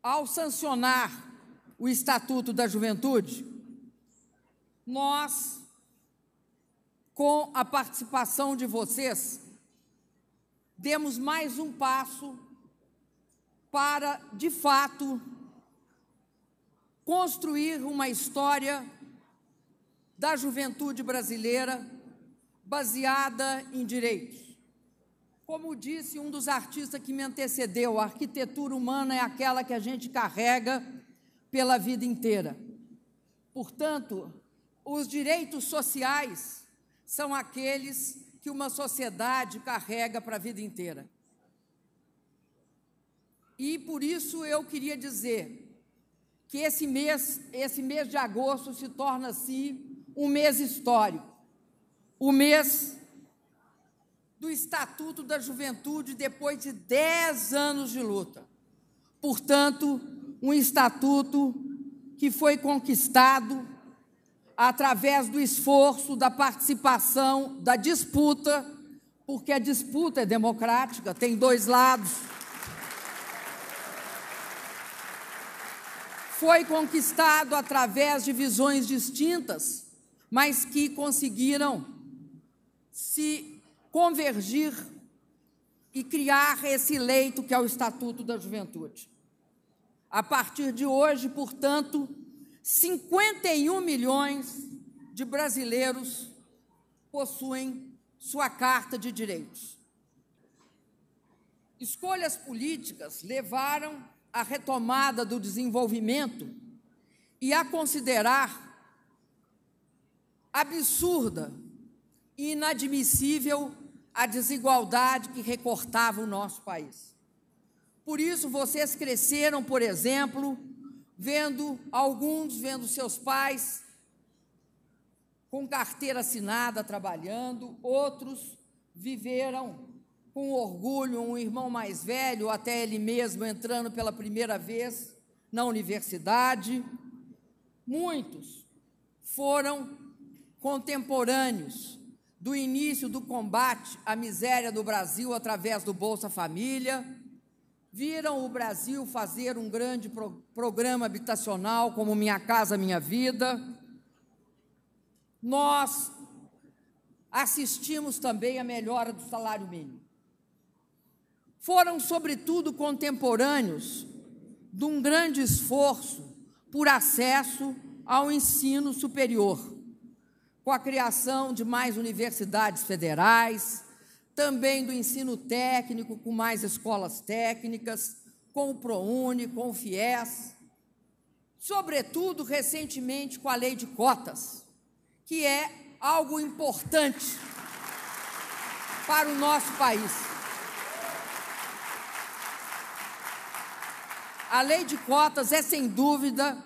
ao sancionar o Estatuto da Juventude, nós, com a participação de vocês, demos mais um passo para, de fato, construir uma história da juventude brasileira baseada em direitos. Como disse um dos artistas que me antecedeu, a arquitetura humana é aquela que a gente carrega pela vida inteira. Portanto, os direitos sociais são aqueles que uma sociedade carrega para a vida inteira. E, por isso, eu queria dizer que esse mês de agosto se torna-se um mês histórico, o mês do Estatuto da Juventude depois de 10 anos de luta. Portanto, um estatuto que foi conquistado através do esforço, da participação, da disputa, porque a disputa é democrática, tem dois lados. Foi conquistado através de visões distintas, mas que conseguiram se convergir e criar esse leito que é o Estatuto da Juventude. A partir de hoje, portanto, 51 milhões de brasileiros possuem sua Carta de Direitos. Escolhas políticas levaram à retomada do desenvolvimento e a considerar absurda e inadmissível a desigualdade que recortava o nosso país. Por isso, vocês cresceram, por exemplo, vendo seus pais com carteira assinada, trabalhando, outros viveram com orgulho um irmão mais velho, até ele mesmo entrando pela primeira vez na universidade. Muitos foram contemporâneos do início do combate à miséria do Brasil através do Bolsa Família, viram o Brasil fazer um grande programa habitacional como Minha Casa Minha Vida. Nós assistimos também à melhora do salário mínimo. Foram, sobretudo, contemporâneos de um grande esforço por acesso ao ensino superior, com a criação de mais universidades federais, também do ensino técnico, com mais escolas técnicas, com o ProUni, com o FIES, sobretudo, recentemente, com a lei de cotas, que é algo importante para o nosso país. A lei de cotas é, sem dúvida,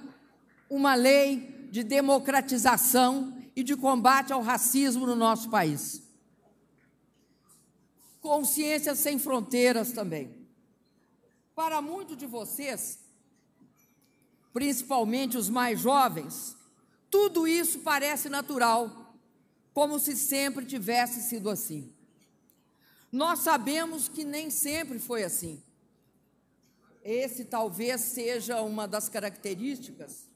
uma lei de democratização e de combate ao racismo no nosso país. Consciência Sem Fronteiras também. Para muitos de vocês, principalmente os mais jovens, tudo isso parece natural, como se sempre tivesse sido assim. Nós sabemos que nem sempre foi assim. Esse talvez seja uma das características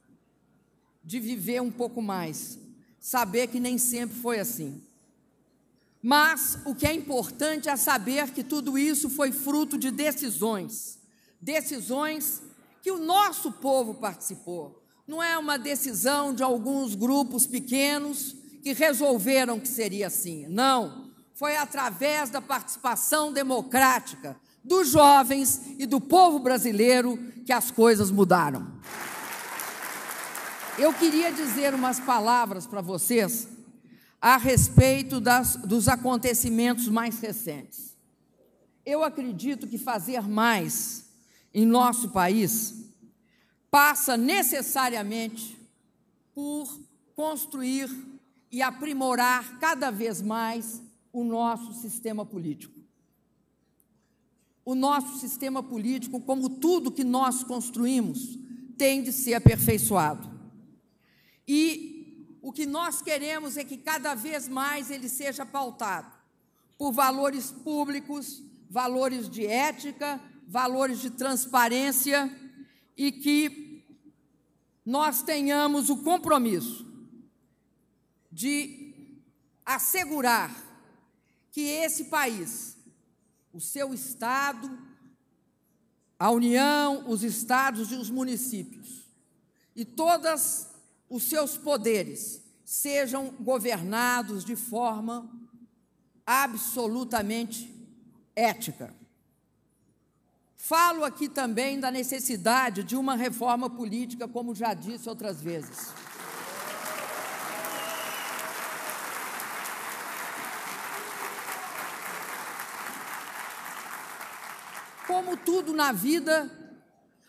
de viver um pouco mais, saber que nem sempre foi assim. Mas o que é importante é saber que tudo isso foi fruto de decisões que o nosso povo participou. Não é uma decisão de alguns grupos pequenos que resolveram que seria assim. Não, foi através da participação democrática dos jovens e do povo brasileiro que as coisas mudaram. Eu queria dizer umas palavras para vocês a respeito dos acontecimentos mais recentes. Eu acredito que fazer mais em nosso país passa necessariamente por construir e aprimorar cada vez mais o nosso sistema político. O nosso sistema político, como tudo que nós construímos, tem de ser aperfeiçoado. E o que nós queremos é que cada vez mais ele seja pautado por valores públicos, valores de ética, valores de transparência e que nós tenhamos o compromisso de assegurar que esse país, o seu Estado, a União, os estados e os municípios, e todos os seus poderes sejam governados de forma absolutamente ética. Falo aqui também da necessidade de uma reforma política, como já disse outras vezes. Como tudo na vida,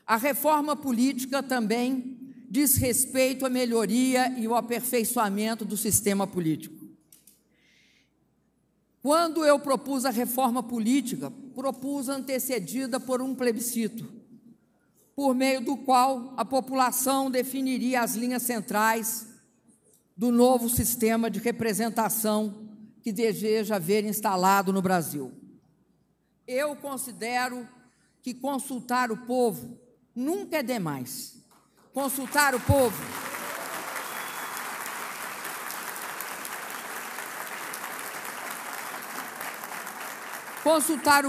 a reforma política também diz respeito à melhoria e ao aperfeiçoamento do sistema político. Quando eu propus a reforma política, propus antecedida por um plebiscito, por meio do qual a população definiria as linhas centrais do novo sistema de representação que deseja ver instalado no Brasil. Eu considero que consultar o povo nunca é demais. Consultar o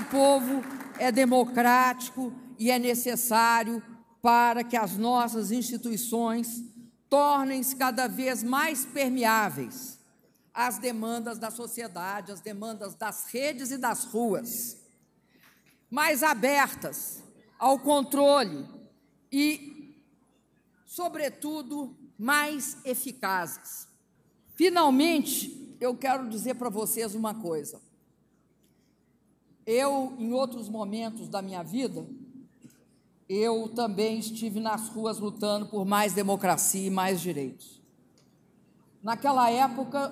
povo é democrático e é necessário para que as nossas instituições tornem-se cada vez mais permeáveis às demandas da sociedade, às demandas das redes e das ruas, mais abertas ao controle e, sobretudo, mais eficazes. Finalmente, eu quero dizer para vocês uma coisa. Eu, em outros momentos da minha vida, eu também estive nas ruas lutando por mais democracia e mais direitos. Naquela época,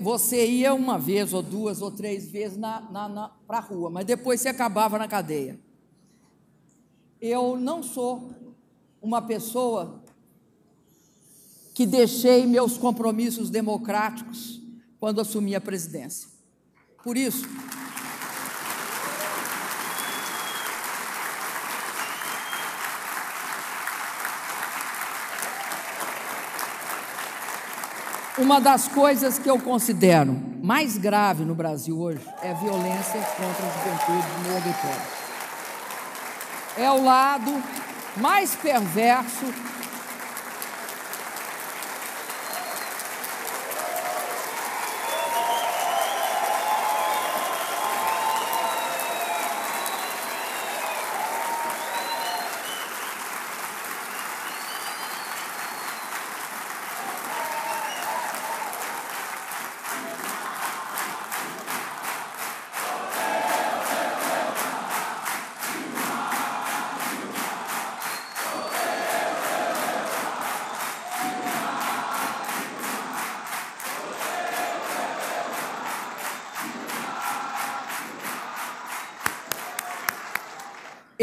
você ia uma vez, ou duas, ou três vezes para a rua, mas depois você acabava na cadeia. Eu não sou uma pessoa que deixei meus compromissos democráticos quando assumi a presidência. Por isso, uma das coisas que eu considero mais grave no Brasil hoje é a violência contra a juventude negra e pobre. É o lado mais perverso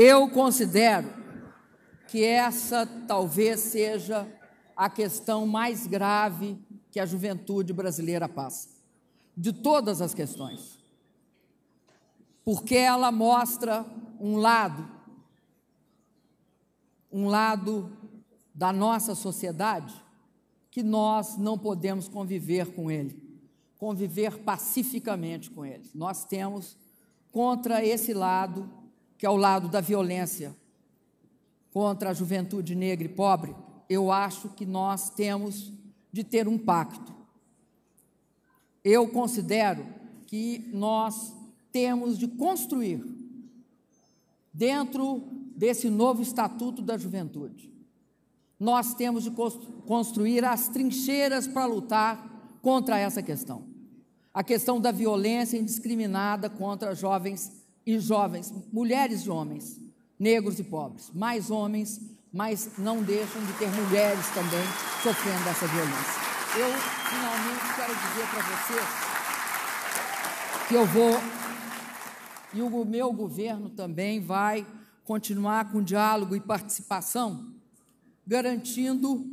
Eu considero que essa talvez seja a questão mais grave que a juventude brasileira passa, de todas as questões, porque ela mostra um lado da nossa sociedade que nós não podemos conviver com ele, conviver pacificamente com ele. Nós temos contra esse lado, que é o lado da violência contra a juventude negra e pobre, eu acho que nós temos de ter um pacto. Eu considero que nós temos de construir, dentro desse novo Estatuto da Juventude, nós temos de construir as trincheiras para lutar contra essa questão. A questão da violência indiscriminada contra jovens e jovens, mulheres e homens, negros e pobres, mais homens, mas não deixam de ter mulheres também sofrendo essa violência. Eu, finalmente, quero dizer para vocês que eu vou, e o meu governo também vai continuar com diálogo e participação, garantindo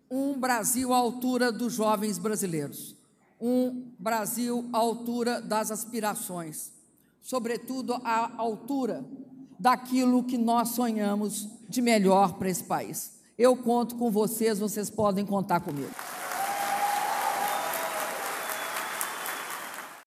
um Brasil à altura dos jovens brasileiros, um Brasil à altura das aspirações, sobretudo à altura daquilo que nós sonhamos de melhor para esse país. Eu conto com vocês, vocês podem contar comigo.